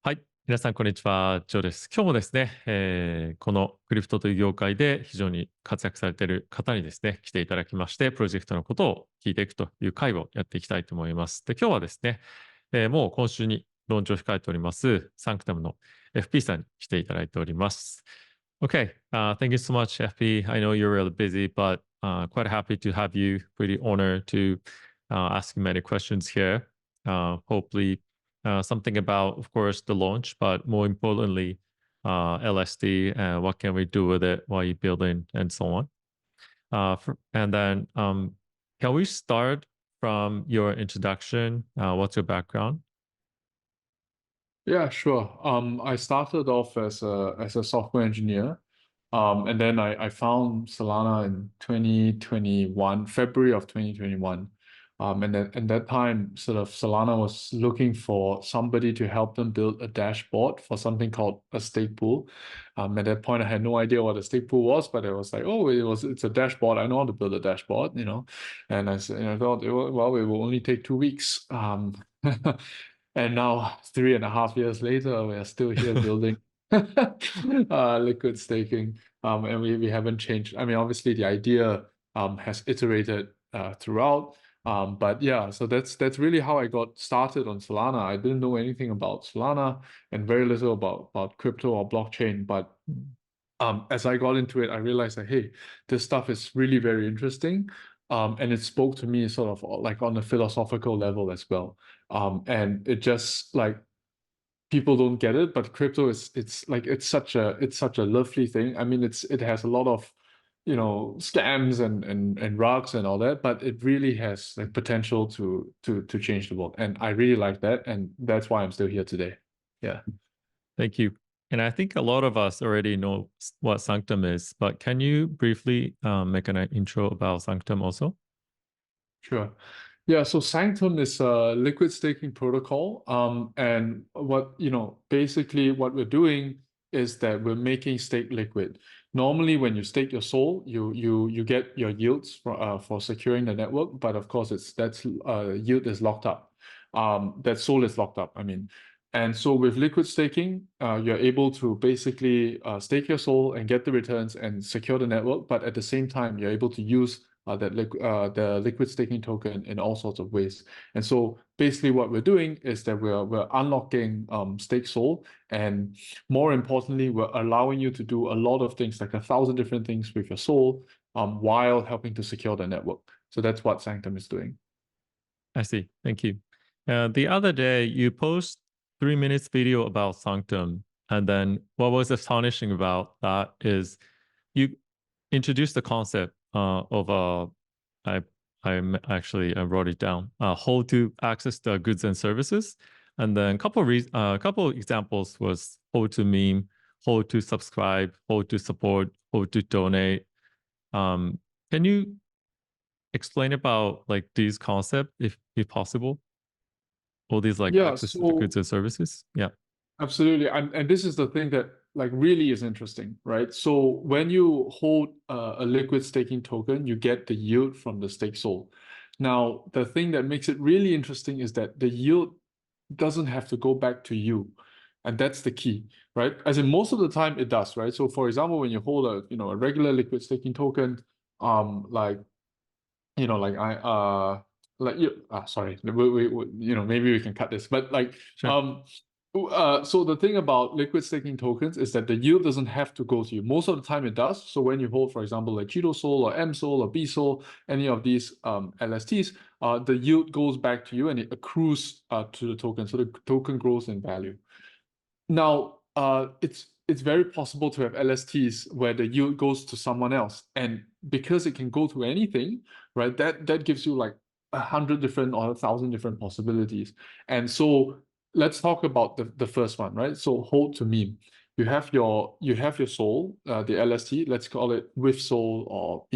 はい。皆さん、こんにちは。ジョーです。今日もですね、このクリプトという業界で非常に活躍されている方にですね、来ていただきまして、プロジェクトのことを聞いていくという回をやっていきたいと思います。で、今日はですね、もう今週にローンチを控えております、サンクタムの FP さんに来ていただいております。Okay, thank you so much, FP. I know you're really busy, but quite happy to have you. Pretty honored to ask you many questions here. Hopefully, something about, of course, the launch, but more importantly, LSD and what can we do with it while you're building and so on. And then, can we start from your introduction? What's your background? Yeah, sure. I started off as a software engineer, and then I found Solana in 2021, February of 2021. And then at that time, sort of Solana was looking for somebody to help them build a dashboard for something called a stake pool. At that point, I had no idea what a stake pool was, but it was like, oh, it's a dashboard. I know how to build a dashboard, you know. And I said, I thought, well, it will only take 2 weeks. And now, 3.5 years later, we are still here building liquid staking, and we haven't changed. I mean, obviously, the idea has iterated throughout, but yeah, so that's really how I got started on Solana. I didn't know anything about Solana and very little about crypto or blockchain, but as I got into it, I realized that, hey, this stuff is really very interesting. And it spoke to me sort of like on a philosophical level as well. And it just like people don't get it, but crypto is it's such a lovely thing. I mean, it has a lot of scams and rugs and all that, but it really has like potential to change the world. And I really like that, and that's why I'm still here today. Yeah. Thank you. And I think a lot of us already know what Sanctum is, but can you briefly make an intro about Sanctum also? Sure. Yeah, so Sanctum is a liquid staking protocol. And basically what we're doing is that we're making stake liquid. Normally, when you stake your SOL, you get your yields for securing the network, but of course that's yield is locked up. That SOL is locked up, I mean. And so with liquid staking, you're able to basically stake your SOL and get the returns and secure the network, but at the same time, you're able to use the liquid staking token in all sorts of ways. And so basically what we're doing is that we're unlocking stake SOL, and more importantly, we're allowing you to do a lot of things, like 1,000 different things with your SOL, while helping to secure the network. So that's what Sanctum is doing. I see. Thank you. The other day, you post 3 minutes video about Sanctum, and then what was astonishing about that is you introduced the concept of I wrote it down. How to access the goods and services, and then couple examples was how to meme, how to subscribe, how to support, how to donate. Can you explain about like these concepts if possible? All these like Yeah, access to the so goods and services? Yeah. absolutely. And this is the thing that like really is interesting, right? So when you hold a liquid staking token, you get the yield from the stake SOL. Now, the thing that makes it really interesting is that the yield doesn't have to go back to you. And that's the key, right? As in most of the time it does, right? So for example, when you hold a regular liquid staking token, like like I like you sorry, maybe we can cut this, but like Sure. so the thing about liquid staking tokens is that the yield doesn't have to go to you. Most of the time it does. So when you hold, for example, like Cheeto Sol or M Sol or B Sol, any of these LSTs, the yield goes back to you and it accrues to the token. So the token grows in value. Now, it's very possible to have LSTs where the yield goes to someone else, and because it can go to anything, right? That gives you like 100 different or 1,000 different possibilities. And so let's talk about the first one, right? So hold to meme. You have your SOL, the LST. Let's call it with SOL or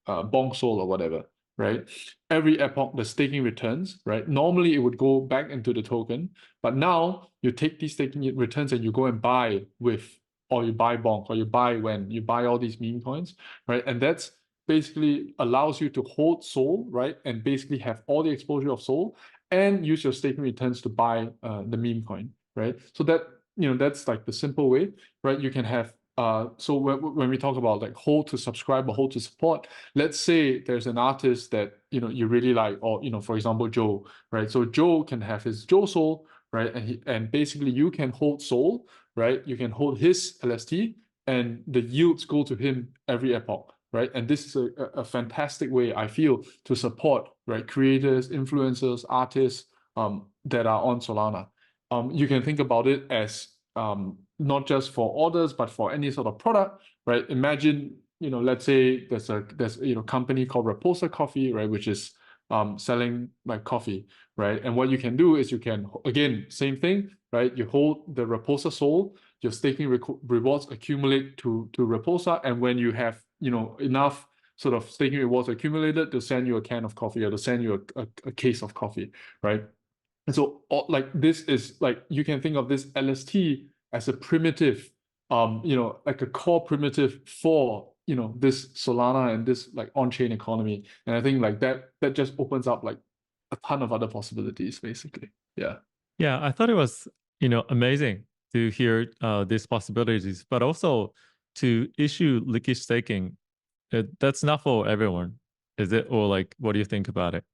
bonk SOL or whatever, right? Every epoch, the staking returns, right? Normally, it would go back into the token, but now you take these staking returns and you go and buy with, or you buy bonk, or you buy when you buy all these meme coins, right? And that's basically allows you to hold SOL, right? And basically have all the exposure of SOL and use your staking returns to buy the meme coin, right? So that, that's like the simple way, right? You can have, so when we talk about like hold to subscribe or hold to support, let's say there's an artist that, you really like, or, for example, Joe, right? So Joe can have his Joe Soul, right? And basically you can hold Soul, right? You can hold his LST and the yields go to him every epoch, right? And this is a fantastic way, I feel, to support, right, creators, influencers, artists that are on Solana. You can think about it as not just for orders, but for any sort of product, right? Imagine, let's say there's a company called Raposa Coffee, right, which is selling like coffee, right? And what you can do is you can, again, same thing, right? You hold the Raposa Soul, your staking rewards accumulate to Raposa, and when you have enough sort of staking rewards accumulated, they'll send you a can of coffee or they'll send you a case of coffee, right? And so like this is like, you can think of this LST as a primitive, like a core primitive for, this Solana and this like on-chain economy. And I think like that just opens up like a ton of other possibilities, basically. Yeah. Yeah, I thought it was, amazing to hear these possibilities, but also to issue liquid staking. That's not for everyone, is it? Or like, what do you think about it?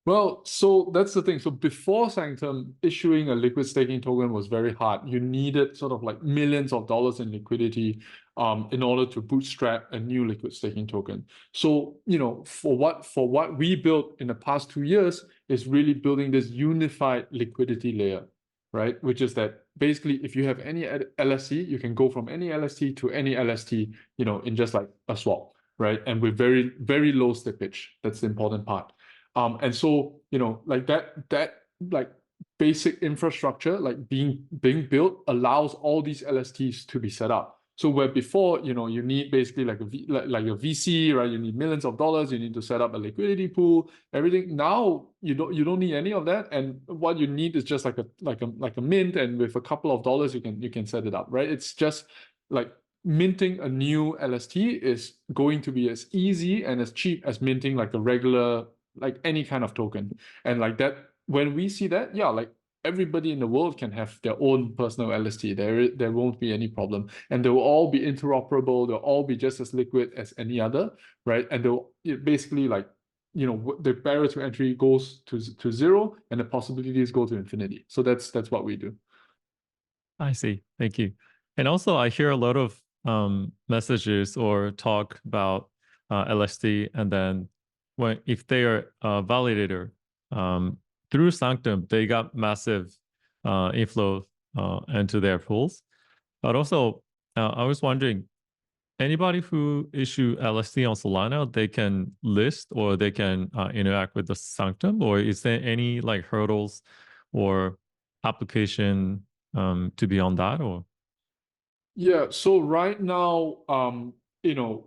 Well, so that's the thing. So before Sanctum, issuing a liquid staking token was very hard. You needed sort of like millions of dollars in liquidity in order to bootstrap a new liquid staking token. So, for what we built in the past 2 years is really building this unified liquidity layer, right? Which is that basically if you have any LST, you can go from any LST to any LST, in just like a swap, right? And with very, very low slippage. That's the important part. And so, like that like basic infrastructure, like being built allows all these LSTs to be set up. So where before, you need basically like a VC, right? You need millions of dollars, you need to set up a liquidity pool, everything. Now you don't need any of that. And what you need is just like a mint, and with a couple of dollars, you can set it up, right? It's just like minting a new LST is going to be as easy and as cheap as minting like a regular, like any kind of token. And like that, when we see that, yeah, like everybody in the world can have their own personal LST. There won't be any problem. And they will all be interoperable. They'll all be just as liquid as any other, right? And they'll basically like, the barrier to entry goes to zero and the possibilities go to infinity. So that's what we do. I see. Thank you. And also, I hear a lot of messages or talk about LSD, and then if they are a validator through Sanctum, they got massive inflow into their pools. But also, I was wondering, anybody who issue LSD on Solana, they can list or they can interact with the Sanctum, or is there any like hurdles or application to be on that? Or Yeah, so right now,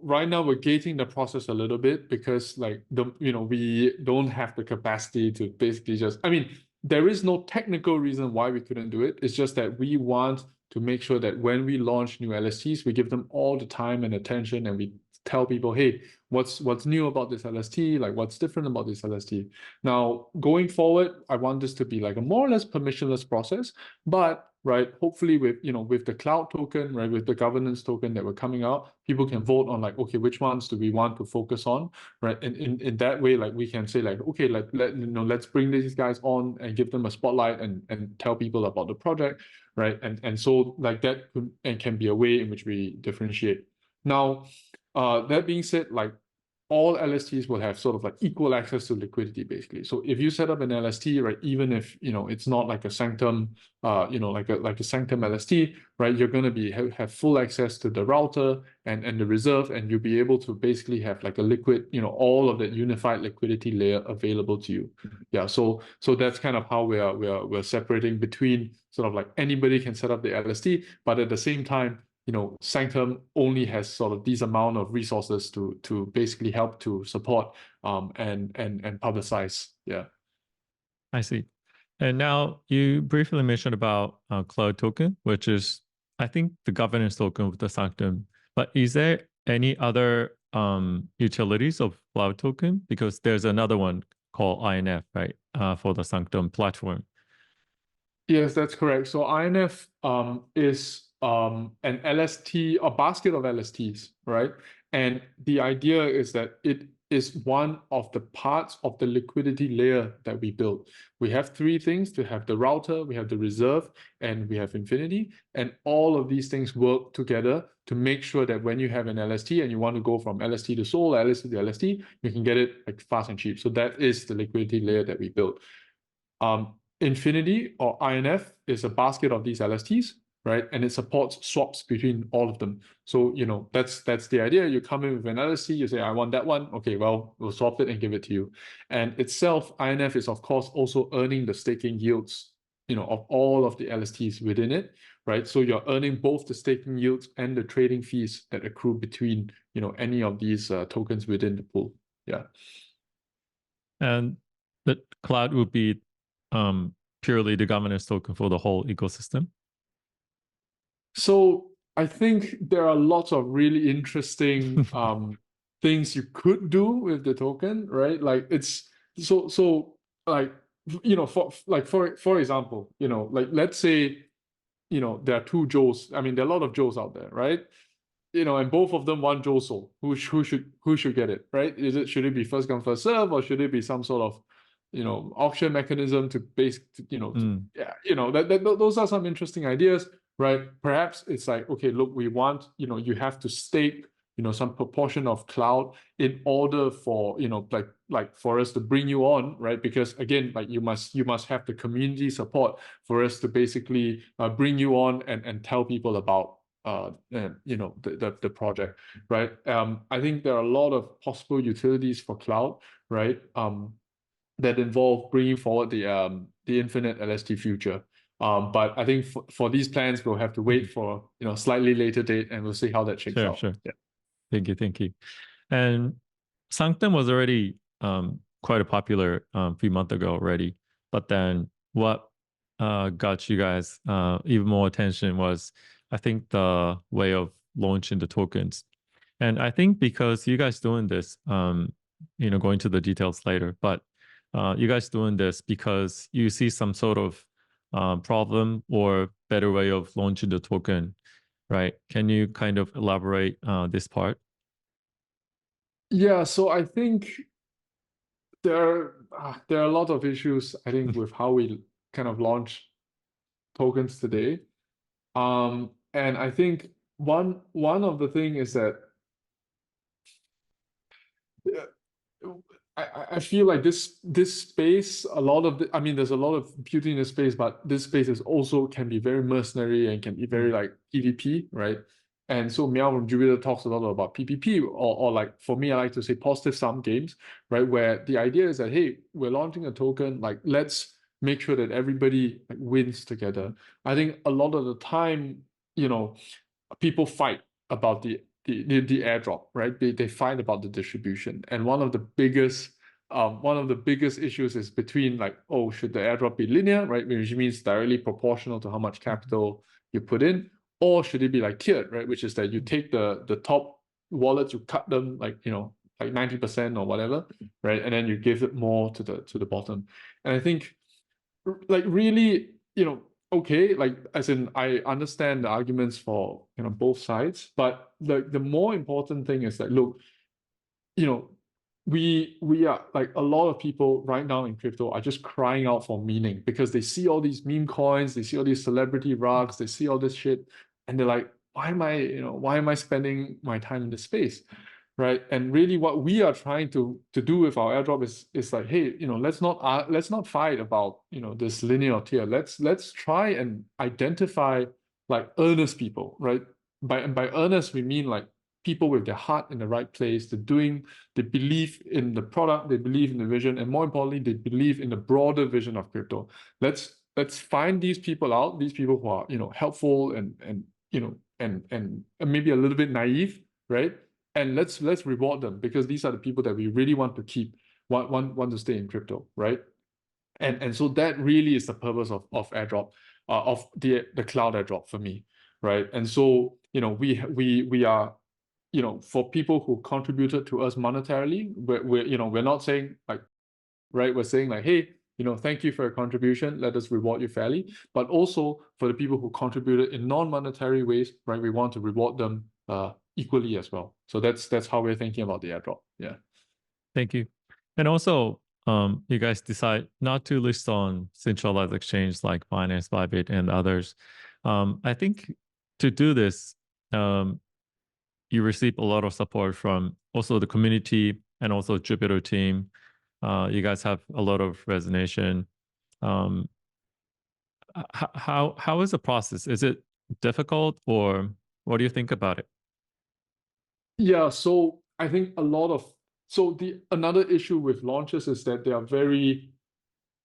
right now we're gating the process a little bit because like we don't have the capacity to basically just, I mean, there is no technical reason why we couldn't do it. It's just that we want to make sure that when we launch new LSTs, we give them all the time and attention, and we tell people, hey, what's new about this LST? Like what's different about this LST? Now, going forward, I want this to be like a more or less permissionless process, but right, hopefully with with the cloud token, right, with the governance token that we're coming out, people can vote on like, okay, which ones do we want to focus on, right? And in that way, like we can say like, okay, like let's bring these guys on and give them a spotlight and tell people about the project, right? And so like that can be a way in which we differentiate. Now, that being said, like all LSTs will have sort of like equal access to liquidity, basically. So if you set up an LST, right, even if it's not like a Sanctum, like a Sanctum LST, right, you're going to be have full access to the router and the reserve, and you'll be able to basically have like a liquid, all of that unified liquidity layer available to you. Yeah, so that's kind of how we're separating between sort of like anybody can set up the LST, but at the same time, Sanctum only has sort of these amount of resources to basically help to support and publicize. Yeah. I see. And now you briefly mentioned about Cloud Token, which is, I think, the governance token with the Sanctum. But is there any other utilities of Cloud Token? Because there's another one called INF, right, for the Sanctum platform. Yes, that's correct. So INF is an LST, a basket of LSTs, right? And the idea is that it is one of the parts of the liquidity layer that we build. We have three things: to have the router, we have the reserve, and we have infinity. And all of these things work together to make sure that when you have an LST and you want to go from LST to Sol, LST to LST, you can get it like fast and cheap. So that is the liquidity layer that we built. Infinity or INF is a basket of these LSTs, right? And it supports swaps between all of them. So, that's the idea. You come in with an LST, you say, I want that one. Okay, well, we'll swap it and give it to you. And itself, INF is, of course, also earning the staking yields, of all of the LSTs within it, right? So you're earning both the staking yields and the trading fees that accrue between, any of these tokens within the pool. Yeah. And the cloud would be purely the governance token for the whole ecosystem. So I think there are lots of really interesting things you could do with the token, right? Like it's so like for example, like let's say there are two Joes. I mean, there are a lot of Joes out there, right? And both of them want Joe Soul. Who should get it, right? Should it be first come first serve, or should it be some sort of auction mechanism to those are some interesting ideas, right? Perhaps it's like, okay, look, we want you have to stake some proportion of cloud in order for like for us to bring you on, right? Because again, like you must have the community support for us to basically bring you on and tell people about the project, right? I think there are a lot of possible utilities for cloud, right? That involve bringing forward the infinite LST future. But I think for these plans, we'll have to wait for slightly later date, and we'll see how that shakes out. Sure. Yeah. Thank you. And Sanctum was already quite a popular few months ago already. But then what got you guys even more attention was, I think, the way of launching the tokens. And I think because you guys doing this, going to the details later, but you guys doing this because you see some sort of problem or better way of launching the token, right? Can you kind of elaborate this part? Yeah, so I think there are a lot of issues, I think, with how we kind of launch tokens today. And I think one of the thing is that I feel like this space, a lot of I mean, there's a lot of beauty in the space, but this space is also can be very mercenary and can be very like PvP, right? And so Meow from Jupiter talks a lot about PvP, or like for me, I like to say positive sum games, right? Where the idea is that, hey, we're launching a token, like let's make sure that everybody like wins together. I think a lot of the time, people fight about the airdrop, right? They fight about the distribution, and one of the biggest issues is between like, oh, should the airdrop be linear, right? Which means directly proportional to how much capital you put in, or should it be like tiered, right? Which is that you take the top wallets, you cut them like like 90% or whatever, right? And then you give it more to the bottom. And I think like really, okay, like as in I understand the arguments for both sides, but the more important thing is that look, we are like a lot of people right now in crypto are just crying out for meaning because they see all these meme coins, they see all these celebrity rugs, they see all this shit, and they're like, why am I spending my time in this space? Right. And really what we are trying to do with our airdrop is like, hey, let's not fight about this linear tier. Let's try and identify like earnest people, right? By earnest we mean like people with their heart in the right place. They believe in the product, they believe in the vision, and more importantly, they believe in the broader vision of crypto. Let's find these people out, these people who are helpful and maybe a little bit naive, right? And let's reward them because these are the people that we really want to keep, want to stay in crypto, right? And so that really is the purpose of airdrop, of the cloud airdrop for me, right? And so we are for people who contributed to us monetarily, we're not saying like, right, we're saying like, hey, thank you for your contribution. Let us reward you fairly. But also for the people who contributed in non-monetary ways, right? We want to reward them equally as well. So that's how we're thinking about the airdrop. Yeah. Thank you. And also, you guys decide not to list on centralized exchange like Binance, Bybit, and others. I think to do this, you receive a lot of support from also the community and also Jupiter team. You guys have a lot of resonation. Um, how is the process? Is it difficult, or what do you think about it? Yeah, so I think another issue with launches is that they are very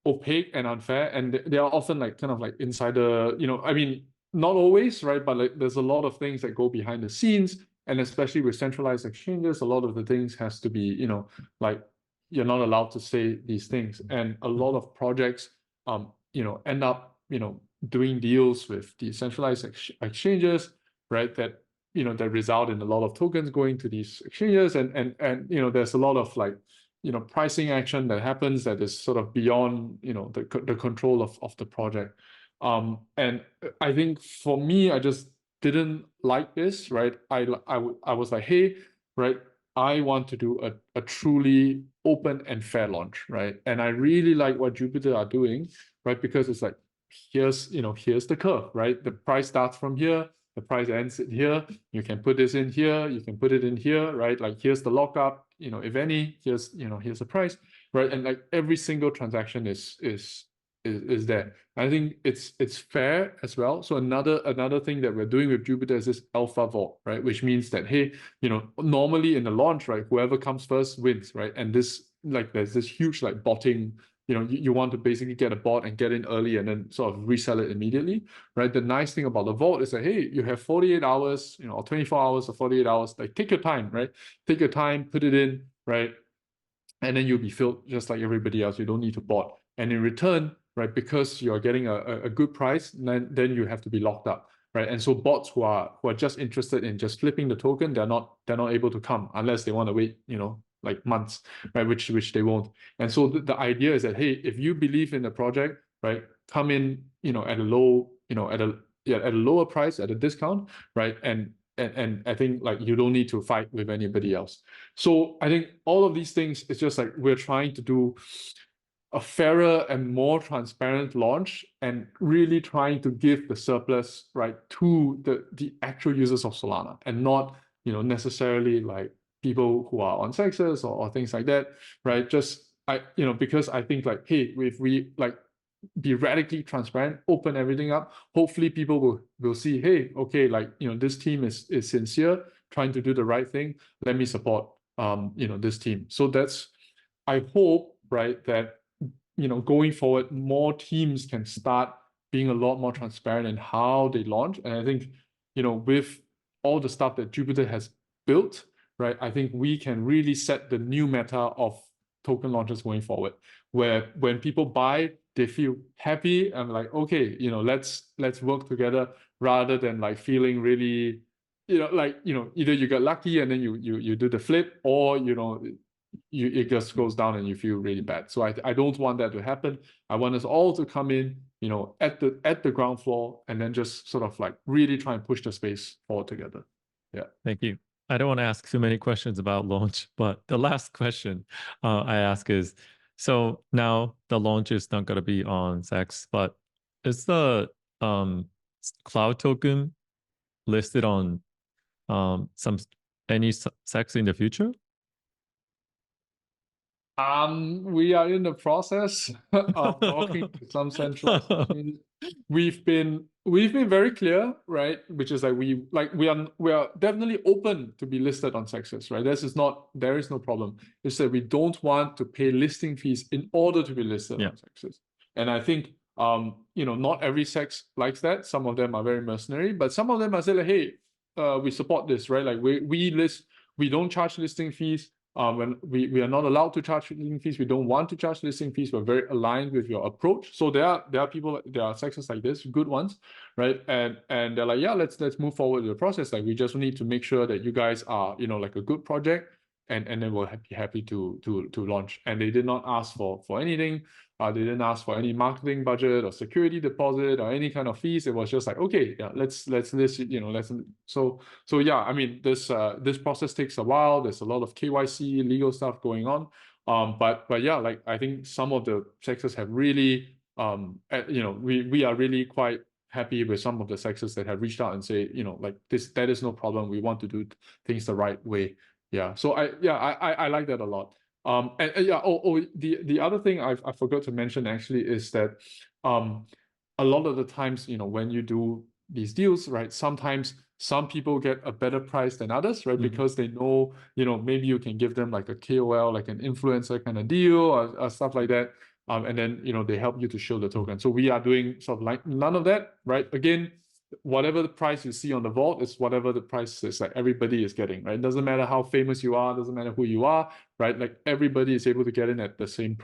opaque and unfair, and they are often like kind of like insider, I mean, not always, right? But like there's a lot of things that go behind the scenes, and especially with centralized exchanges, a lot of the things has to be, like you're not allowed to say these things. And a lot of projects end up, doing deals with the centralized exchanges, right? That result in a lot of tokens going to these exchanges, and there's a lot of like pricing action that happens that is sort of beyond the control of the project. And I think for me, I just didn't like this, right? I was like, hey, right, I want to do a truly open and fair launch, right? And I really like what Jupiter are doing, right? Because it's like, here's the curve, right? The price starts from here, the price ends here. You can put this in here, you can put it in here, right? Like here's the lockup, if any, here's the price, right? And like every single transaction is there. I think it's fair as well. So another thing that we're doing with Jupiter is this alpha vault, right? Which means that, hey, normally in the launch, right, whoever comes first wins, right? And this like there's this huge like botting, you want to basically get a bot and get in early and then sort of resell it immediately, right? The nice thing about the vault is that, hey, you have 48 hours, or 24 hours or 48 hours, like take your time, right? Take your time, put it in, right? And then you'll be filled just like everybody else. You don't need to bot. And in return, right, because you're getting a good price, then you have to be locked up, right? And so bots who are just interested in just flipping the token, they're not able to come unless they want to wait, like months, right? Which they won't. And so the idea is that, hey, if you believe in the project, right, come in, at a low, at a lower price, at a discount, right? And I think like you don't need to fight with anybody else. So I think all of these things, it's just like we're trying to do a fairer and more transparent launch and really trying to give the surplus, right, to the actual users of Solana and not, necessarily like people who are on sexes or things like that, right? Just because I think like, hey, if we like be radically transparent, open everything up, hopefully people will see, hey, okay, like this team is sincere, trying to do the right thing. Let me support this team. So that's, I hope, right, that going forward, more teams can start being a lot more transparent in how they launch. And I think with all the stuff that Jupiter has built, right, I think we can really set the new meta of token launches going forward, where when people buy, they feel happy and like, okay, let's work together, rather than like feeling really, either you got lucky and then you do the flip, or it just goes down and you feel really bad. So I don't want that to happen. I want us all to come in, at the ground floor, and then just sort of like really try and push the space forward together. Yeah. Thank you. I don't want to ask too many questions about launch, but the last question I ask is, so now the launch is not going to be on Sex, but is the cloud token listed on any Sex in the future? We are in the process of talking to some centralized exchanges. We've been very clear, right? Which is like we are definitely open to be listed on Sexes, right? There is no problem. It's that we don't want to pay listing fees in order to be listed on Sexes. And I think not every Sex likes that. Some of them are very mercenary, but some of them are saying like, hey, we support this, right? Like we don't charge listing fees. When we are not allowed to charge listing fees, we don't want to charge listing fees. We're very aligned with your approach. So there are people, there are Sexes like this, good ones, right? And they're like, yeah, let's move forward with the process. Like we just need to make sure that you guys are, like a good project, and then we'll be happy to launch. And they did not ask for anything. They didn't ask for any marketing budget or security deposit or any kind of fees. It was just like, okay, yeah, let's list, so yeah, I mean, this process takes a while. There's a lot of KYC legal stuff going on. But yeah, like I think some of the sectors have really, we are really quite happy with some of the sectors that have reached out and say, like that is no problem. We want to do things the right way. Yeah. So I like that a lot. And yeah, the other thing I forgot to mention actually is that a lot of the times, when you do these deals, right, sometimes some people get a better price than others, right? Because they know, maybe you can give them like a KOL, like an influencer kind of deal or stuff like that. And then, they help you to show the token. So we are doing sort of like none of that, right? Again, whatever the price you see on the vault is whatever the price is, like everybody is getting, right? It doesn't matter how famous you are, doesn't matter who you are, right? Like everybody is able to get in at the same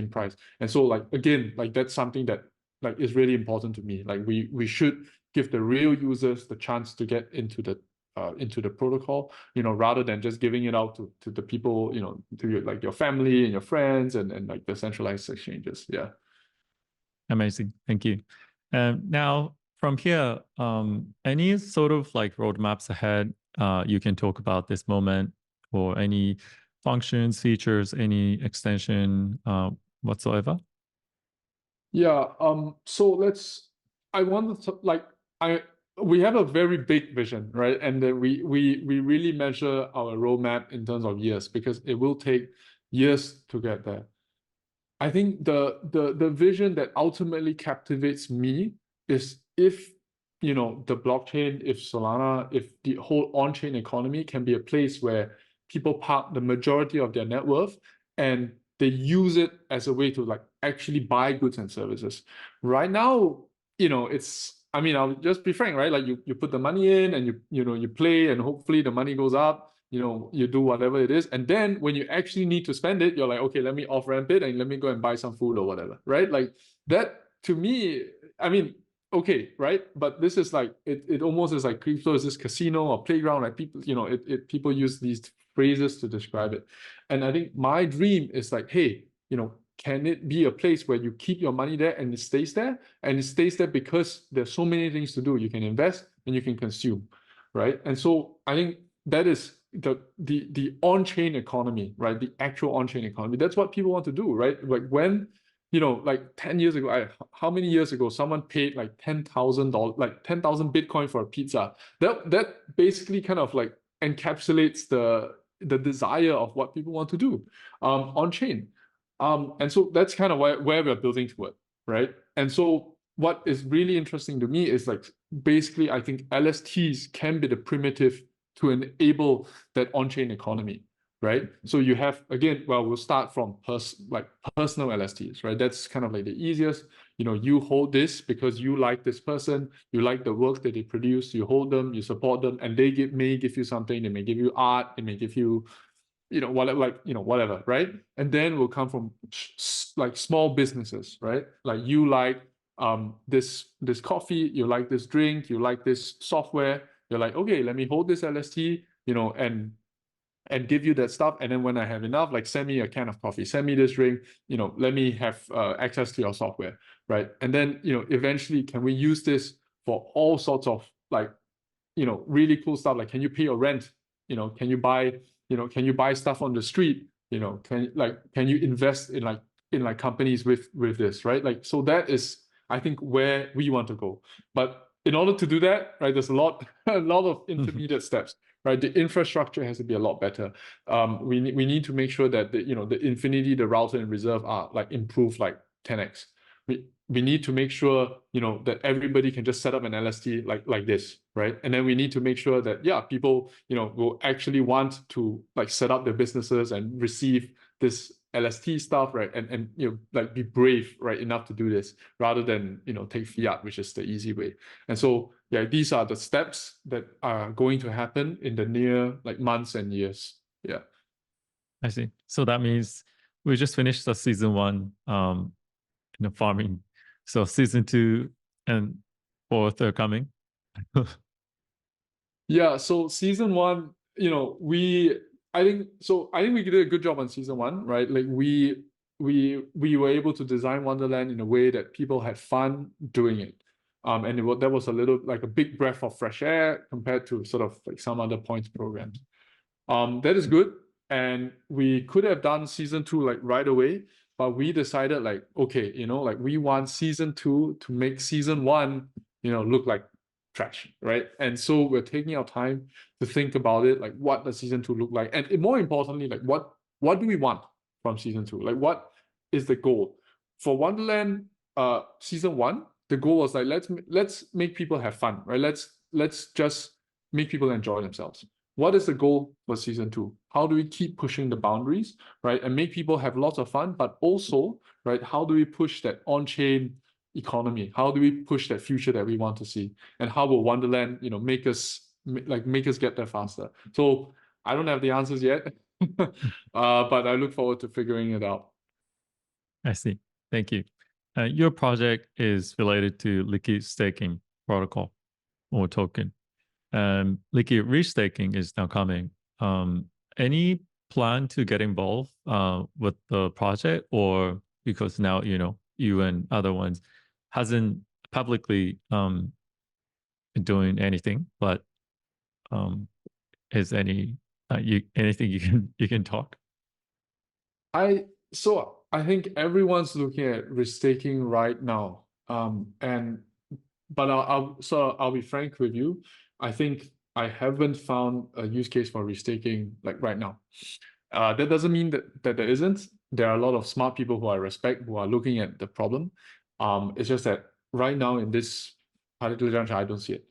price. And so like, again, like that's something that like is really important to me. Like we should give the real users the chance to get into the protocol, rather than just giving it out to the people, to like your family and your friends and like the centralized exchanges. Yeah. Amazing. Thank you. Now from here, any sort of like roadmaps ahead you can talk about this moment, or any functions, features, any extension whatsoever? Yeah. So I want to like we have a very big vision, right? And then we really measure our roadmap in terms of years, because it will take years to get there. I think the vision that ultimately captivates me is if, the blockchain, if Solana, if the whole on-chain economy can be a place where people park the majority of their net worth and they use it as a way to like actually buy goods and services. Right now, I mean, I'll just be frank, right? Like you put the money in and you play and hopefully the money goes up. You do whatever it is. And then when you actually need to spend it, you're like, okay, let me off-ramp it and let me go and buy some food or whatever, right? Like that, to me, I mean, okay, right? But this is like, it almost is like crypto is this casino or playground, like people, people use these phrases to describe it. And I think my dream is like, hey, can it be a place where you keep your money there and it stays there? And it stays there because there's so many things to do. You can invest and you can consume, right? And so I think that is the on-chain economy, right? The actual on-chain economy. That's what people want to do, right? Like when, like 10 years ago, how many years ago, someone paid like $10,000, like 10,000 Bitcoin for a pizza. That basically kind of like encapsulates the desire of what people want to do on-chain. And so that's kind of where we're building toward, right? And so what is really interesting to me is like, basically, I think LSTs can be the primitive to enable that on-chain economy, right? So you have, again, well, we'll start from personal LSTs, right? That's kind of like the easiest. You hold this because you like this person, you like the work that they produce, you hold them, you support them, and they may give you something. They may give you art, they may give you, whatever, right? And then will come from like small businesses, right? Like you like this coffee, you like this drink, you like this software. You're like, okay, let me hold this LST, and give you that stuff. And then when I have enough, like send me a can of coffee, send me this drink, let me have access to your software, right? And then, eventually, can we use this for all sorts of like, really cool stuff? Like, can you pay your rent? Can you buy stuff on the street? Can you invest in companies with this, right? Like, so that is, I think, where we want to go. But in order to do that, right, there's a lot of intermediate steps, right? The infrastructure has to be a lot better. We need to make sure that the Infinity, the router, and reserve are like improved like 10x. We need to make sure that everybody can just set up an LST like this, right? And then we need to make sure that people will actually want to like set up their businesses and receive this LST stuff, right? And like be brave, right, enough to do this rather than take fiat, which is the easy way. And so these are the steps that are going to happen in the near like months and years. Yeah. I see. So that means we just finished the season 1 farming. So season 2 and 4th are coming. Yeah, so season 1, I think we did a good job on season 1, right? Like we we were able to design Wonderland in a way that people had fun doing it. And that was a little like a big breath of fresh air compared to sort of like some other points programs. That is good. And we could have done season 2 like right away, but we decided like, okay, like we want season 2 to make season 1, look like trash, right? And so we're taking our time to think about it, like what does season 2 look like? And more importantly, like what do we want from season 2? Like what is the goal? For Wonderland season 1, the goal was like, let's make people have fun, right? Let's just make people enjoy themselves. What is the goal for season 2? How do we keep pushing the boundaries, right? And make people have lots of fun, but also, right, how do we push that on-chain economy? How do we push that future that we want to see? And how will Wonderland, make us get there faster? So I don't have the answers yet, but I look forward to figuring it out. I see. Thank you. Your project is related to liquid staking protocol or token. Liquid restaking is now coming. Any plan to get involved with the project, or because now you and other ones hasn't publicly doing anything, but is anything you can talk? I think everyone's looking at restaking right now. But I'll be frank with you. I think I haven't found a use case for restaking like right now. That doesn't mean that there isn't. There are a lot of smart people who I respect who are looking at the problem. It's just that right now in this particular juncture, I don't see it.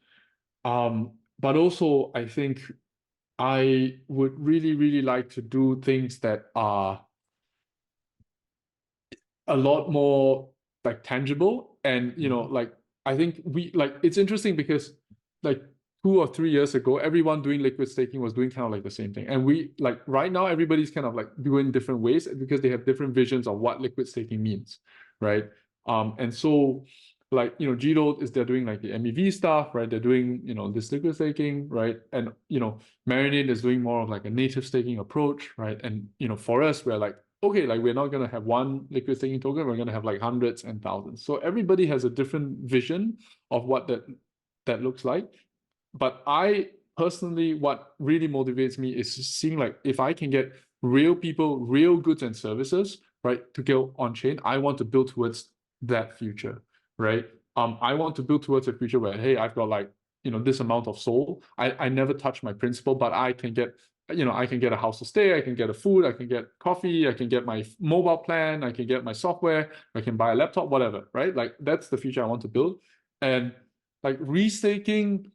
But also I think I would really, really like to do things that are a lot more like tangible. And like I think it's interesting because like 2 or 3 years ago, everyone doing liquid staking was doing kind of like the same thing. And we like right now, everybody's kind of like doing different ways because they have different visions of what liquid staking means, right? And so like Gdo is they're doing like the MEV stuff, right? They're doing this liquid staking, right? And Marinade is doing more of like a native staking approach, right? And for us, we're like, okay, like we're not going to have one liquid staking token, we're going to have like hundreds and thousands. So everybody has a different vision of what that looks like. But I personally, what really motivates me is seeing like if I can get real people, real goods and services, right, to go on chain, I want to build towards that future, right? I want to build towards a future where, hey, I've got like this amount of soul. I never touch my principal, but I can get I can get a house to stay, I can get a food, I can get coffee, I can get my mobile plan, I can get my software, I can buy a laptop, whatever, right? Like that's the future I want to build. And like restaking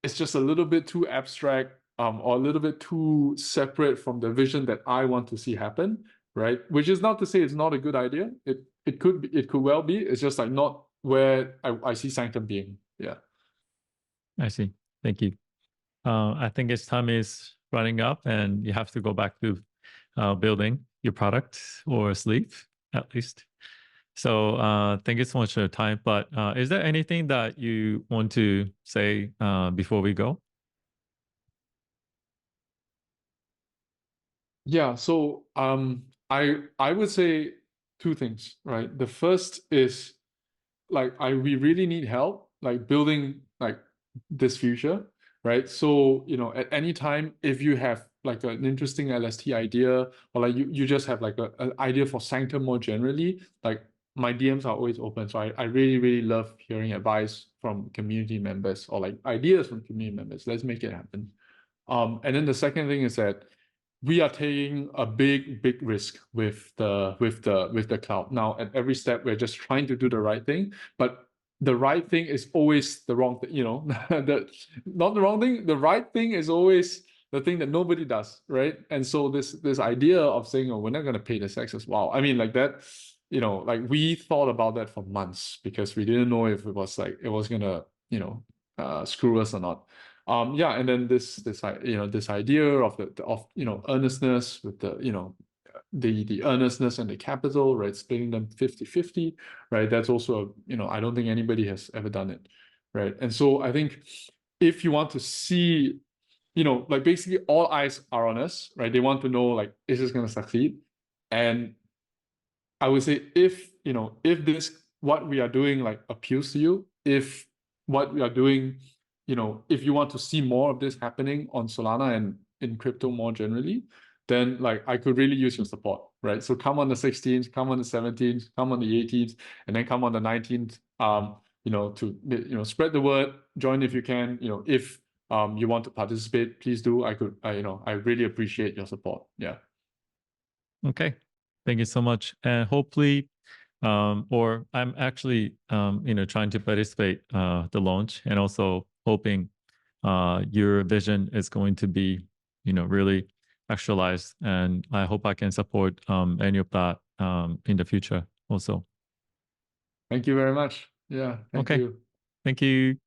is just a little bit too abstract or a little bit too separate from the vision that I want to see happen, right? Which is not to say it's not a good idea. It could well be. It's just like not where I see Sanctum being. Yeah. I see. Thank you. I think its time is running up and you have to go back to building your product or sleep at least. So thank you so much for your time. But is there anything that you want to say before we go? Yeah, so I would say 2 things, right? The first is like we really need help like building like this future, right? So at any time if you have like an interesting LST idea or like you just have like an idea for Sanctum more generally, like my DMs are always open. So I really, really love hearing advice from community members or like ideas from community members. Let's make it happen. And then the second thing is that we are taking a big risk with the cloud. Now at every step we're just trying to do the right thing, but the right thing is always the wrong thing, not the wrong thing, the right thing is always the thing that nobody does, right? And so this idea of saying, oh, we're not going to pay the taxes, wow, I mean like that, like we thought about that for months because we didn't know if it was gonna screw us or not. Yeah, and then this idea of the earnestness with the earnestness and the capital, right, splitting them 50-50, right? That's also I don't think anybody has ever done it, right? And so I think if you want to see like basically all eyes are on us, right? They want to know like is this going to succeed? And I would say if this what we are doing like appeals to you, if what we are doing, if you want to see more of this happening on Solana and in crypto more generally, then like I could really use your support, right? So come on the 16th, come on the 17th, come on the 18th, and then come on the 19th. To spread the word, join if you can. If you want to participate, please do. I really appreciate your support. Yeah. Okay. Thank you so much. And hopefully, or I'm actually, trying to participate the launch, and also hoping your vision is going to be, really actualized. And I hope I can support any of that in the future also. Thank you very much. Yeah. Thank Okay. you. Thank you.